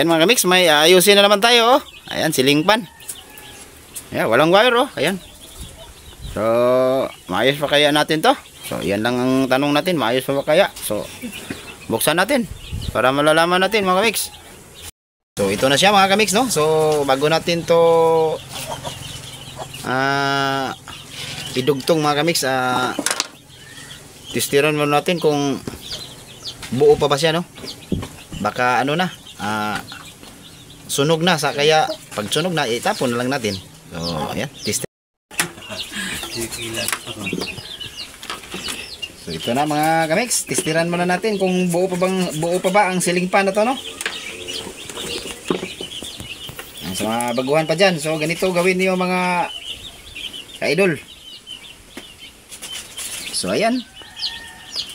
Ayan mga kamix, may ayusin na naman tayo. Oh. Ayan, siling pan. Ayan, walang wire oh. Ayan. So, maayos pa kaya natin to? So, yan lang ang tanong natin. Maayos pa ba kaya? So, buksan natin para malalaman natin mga kamix. So, ito na siya mga kamix, no? So, bago natin to idugtong mga kamix, testiran muna natin kung buo pa ba siya, no? Baka ano na, sunog na, kaya pag sunog na, itapon na lang natin. So, ayan, test. So, ito na mga kamix, testiran muna natin kung buo pa ba ang ceiling fan na to, no? Sa mga baguhan pa dyan, so ganito gawin niyo mga ka-idol. So, ayan,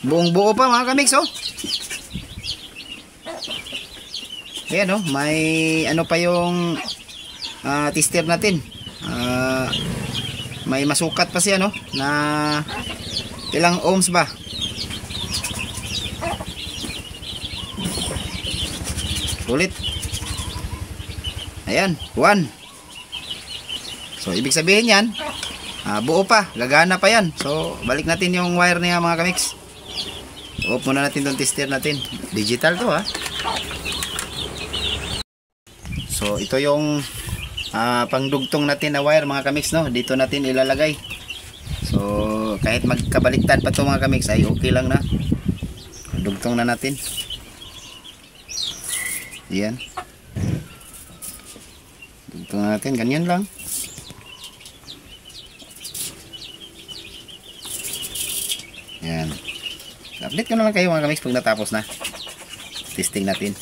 buong buo pa mga kamix, oh. Ayan oh, may ano pa yung tester natin. May masukat pa siya, no, na ilang ohms ba. Ulit. Ayan, 1. So ibig sabihin yan, buo pa, gagana pa yan. So balik natin yung wire niya mga kamix. Off muna natin itong tester natin. Digital to ha. So ito yung pangdugtong natin na wire mga kamix, no? Dito natin ilalagay. So kahit magkabaliktad pa to mga kamix ay okay lang na. Dugtong na natin. Yan. Dugtong na natin, ganyan lang. Yan. Update ko na lang kayo mga kamix pag natapos na. Testing natin.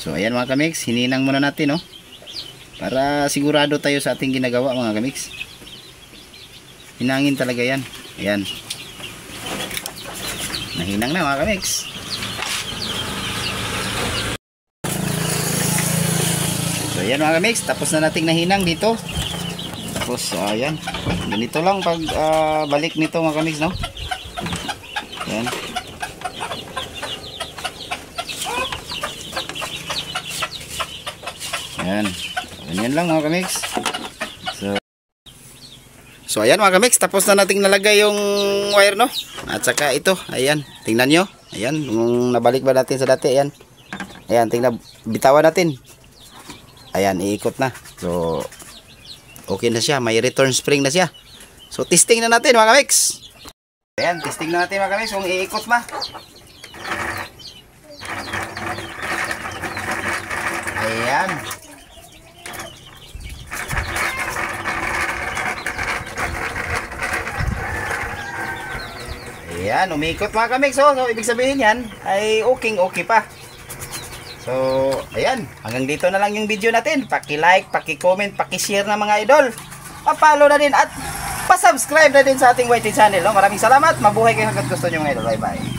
So ayan mga kamix, hininang muna natin, no? Para sigurado tayo sa ating ginagawa mga kamix. Hinangin talaga yan. Ayan. Nahinang na mga kamix. So ayan mga kamix, tapos na nating nahinang dito. Tapos ayan, ganito lang pag balik nito mga kamix, no? Ayan. Ayan, ganyan lang mga kamix. So ayan mga kamix, tapos na nating nalagay yung wire, no? At saka ito, ayan, tingnan nyo. Ayan, kung nabalik ba natin sa dati, ayan. Ayan, tingnan, bitawan natin. Ayan, iikot na. So, okay na siya, may return spring na siya. So, testing na natin mga kamix. Ayan, testing na natin mga kamix kung iikot ba. Ayan. Ayan, umikot mga kamix, oh. So, ibig sabihin yan ay okay pa. So, ayan, hanggang dito na lang yung video natin. Paki-like, paki-comment, paki-share na mga idol. Pa-follow na din at pa-subscribe na din sa ating YT channel, no? Maraming salamat. Mabuhay kayo hanggang gusto nyo mga idol. Bye-bye.